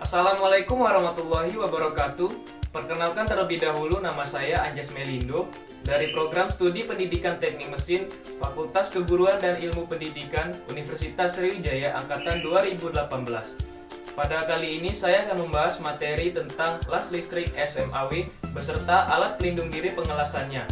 Assalamualaikum warahmatullahi wabarakatuh. Perkenalkan terlebih dahulu, nama saya Anjas Melindo dari Program Studi Pendidikan Teknik Mesin Fakultas Keguruan dan Ilmu Pendidikan Universitas Sriwijaya Angkatan 2018. Pada kali ini saya akan membahas materi tentang las listrik SMAW beserta alat pelindung diri pengelasannya.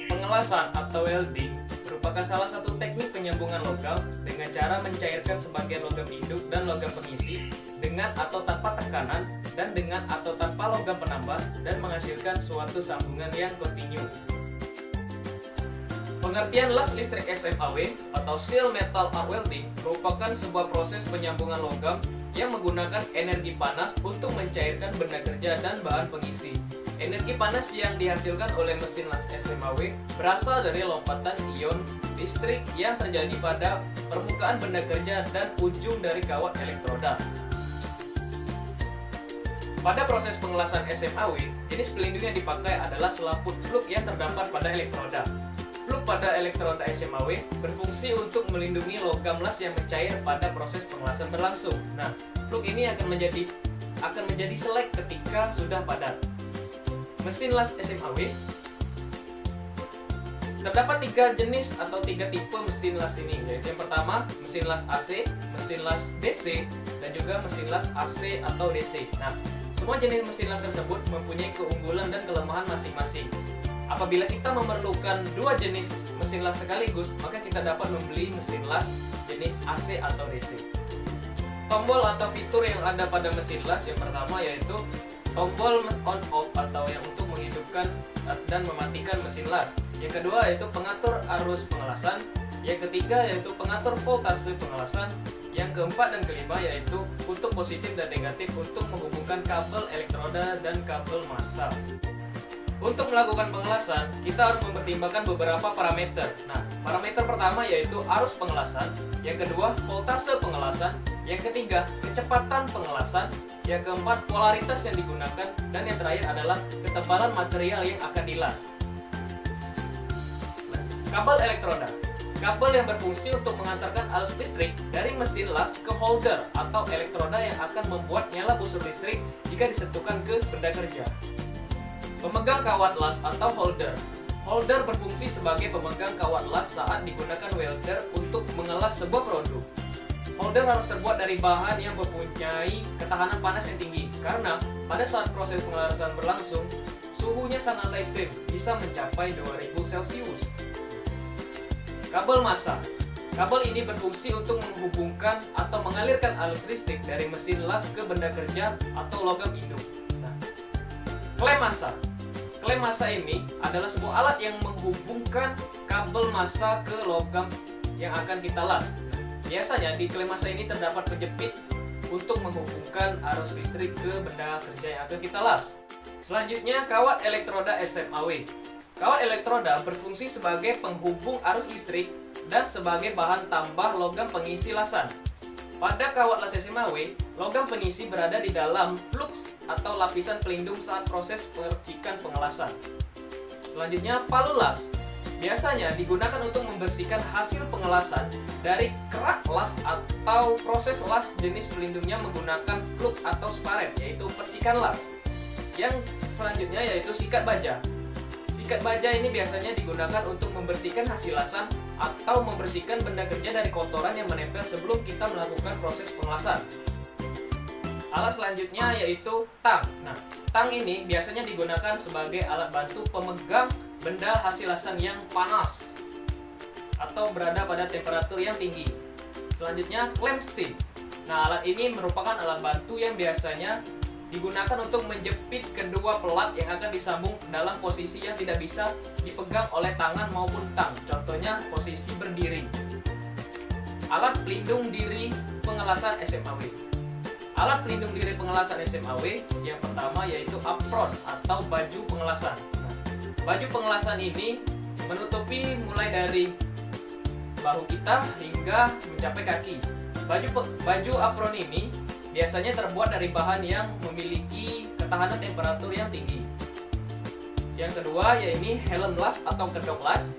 Pengelasan atau welding merupakan salah satu teknik penyambungan logam dengan cara mencairkan sebagian logam hidup dan logam pengisi dengan atau tanpa tekanan dan dengan atau tanpa logam penambah dan menghasilkan suatu sambungan yang kontinu. Pengertian las listrik SMAW atau Steel Metal Arc Welding merupakan sebuah proses penyambungan logam yang menggunakan energi panas untuk mencairkan benda kerja dan bahan pengisi. Energi panas yang dihasilkan oleh mesin las SMAW berasal dari lompatan ion listrik yang terjadi pada permukaan benda kerja dan ujung dari kawat elektroda. Pada proses pengelasan SMAW, jenis pelindung yang dipakai adalah selaput fluk yang terdapat pada elektroda. Fluk pada elektroda SMAW berfungsi untuk melindungi logam las yang mencair pada proses pengelasan berlangsung. Nah, fluk ini akan menjadi selek ketika sudah padat. Mesin las SMAW terdapat 3 jenis atau 3 tipe mesin las ini, yaitu yang pertama mesin las AC, mesin las DC, dan juga mesin las AC atau DC. Nah, semua jenis mesin las tersebut mempunyai keunggulan dan kelemahan masing-masing. Apabila kita memerlukan 2 jenis mesin las sekaligus, maka kita dapat membeli mesin las jenis AC atau DC. Tombol atau fitur yang ada pada mesin las yang pertama yaitu tombol on-off atau yang untuk menghidupkan dan mematikan mesin las. Yang kedua yaitu pengatur arus pengelasan. Yang ketiga yaitu pengatur voltase pengelasan. Yang keempat dan kelima yaitu kutub positif dan negatif untuk menghubungkan kabel elektroda dan kabel massa. Untuk melakukan pengelasan, kita harus mempertimbangkan beberapa parameter. Nah, parameter pertama yaitu arus pengelasan, yang kedua voltase pengelasan, yang ketiga kecepatan pengelasan, yang keempat polaritas yang digunakan, dan yang terakhir adalah ketebalan material yang akan dilas. Kabel elektroda. Kabel yang berfungsi untuk mengantarkan arus listrik dari mesin las ke holder atau elektroda yang akan membuat nyala busur listrik jika disentuhkan ke benda kerja. Pemegang kawat las atau holder. Holder berfungsi sebagai pemegang kawat las saat digunakan welder untuk mengelas sebuah produk. Holder harus terbuat dari bahan yang mempunyai ketahanan panas yang tinggi, karena pada saat proses pengelasan berlangsung, suhunya sangatlah ekstrim, bisa mencapai 2000 Celcius. Kabel massa. Kabel ini berfungsi untuk menghubungkan atau mengalirkan arus listrik dari mesin las ke benda kerja atau logam hidup. Klem massa. Klem massa ini adalah sebuah alat yang menghubungkan kabel massa ke logam yang akan kita las. Biasanya di klem massa ini terdapat penjepit untuk menghubungkan arus listrik ke benda kerja yang akan kita las. Selanjutnya, kawat elektroda SMAW. Kawat elektroda berfungsi sebagai penghubung arus listrik dan sebagai bahan tambah logam pengisi lasan. Pada kawat las SMAW, logam pengisi berada di dalam flux atau lapisan pelindung saat proses percikan pengelasan. Selanjutnya, palu las. Biasanya digunakan untuk membersihkan hasil pengelasan dari kerak las atau proses las jenis pelindungnya menggunakan flux atau sparet, yaitu percikan las. Yang selanjutnya yaitu sikat baja. Sikat baja ini biasanya digunakan untuk membersihkan hasil lasan atau membersihkan benda kerja dari kotoran yang menempel sebelum kita melakukan proses pengelasan. Alat selanjutnya yaitu tang. Nah, tang ini biasanya digunakan sebagai alat bantu pemegang benda hasil lasan yang panas atau berada pada temperatur yang tinggi. Selanjutnya, clamshell. Nah, alat ini merupakan alat bantu yang biasanya digunakan untuk menjepit kedua pelat yang akan disambung dalam posisi yang tidak bisa dipegang oleh tangan maupun tang. Contohnya posisi berdiri. Alat pelindung diri pengelasan SMAW. Alat pelindung diri pengelasan SMAW yang pertama yaitu apron atau baju pengelasan. Nah, baju pengelasan ini menutupi mulai dari bahu kita hingga mencapai kaki. Baju apron ini biasanya terbuat dari bahan yang memiliki ketahanan temperatur yang tinggi. Yang kedua yaitu helm las atau kedok las.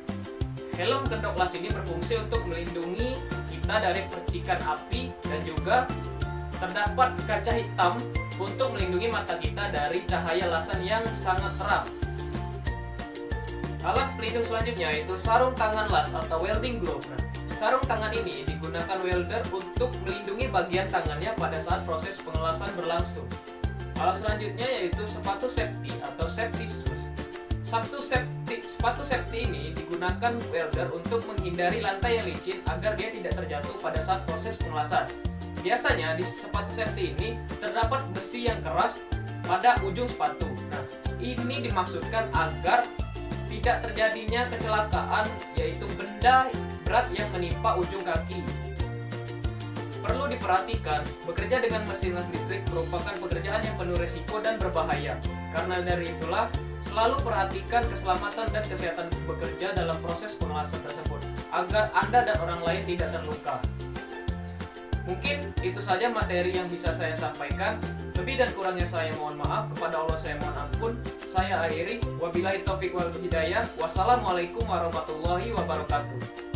Helm kedok las ini berfungsi untuk melindungi kita dari percikan api dan juga terdapat kaca hitam untuk melindungi mata kita dari cahaya laser yang sangat terang. Alat pelindung selanjutnya yaitu sarung tangan las atau welding glove. Sarung tangan ini digunakan welder untuk melindungi bagian tangannya pada saat proses pengelasan berlangsung. Alat selanjutnya yaitu sepatu safety atau safety shoes. Sepatu safety ini digunakan welder untuk menghindari lantai yang licin agar dia tidak terjatuh pada saat proses pengelasan. Biasanya di sepatu safety ini terdapat besi yang keras pada ujung sepatu. Nah, ini dimaksudkan agar tidak terjadinya kecelakaan, yaitu benda berat yang menimpa ujung kaki. Perlu diperhatikan, bekerja dengan mesin las listrik merupakan pekerjaan yang penuh risiko dan berbahaya. Karena dari itulah, selalu perhatikan keselamatan dan kesehatan bekerja dalam proses pengelasan tersebut, agar Anda dan orang lain tidak terluka. Mungkin itu saja materi yang bisa saya sampaikan. Lebih dan kurangnya saya mohon maaf. Kepada Allah saya mohon ampun. Saya akhiri. Wabillahi taufiq wal hidayah. Wassalamualaikum warahmatullahi wabarakatuh.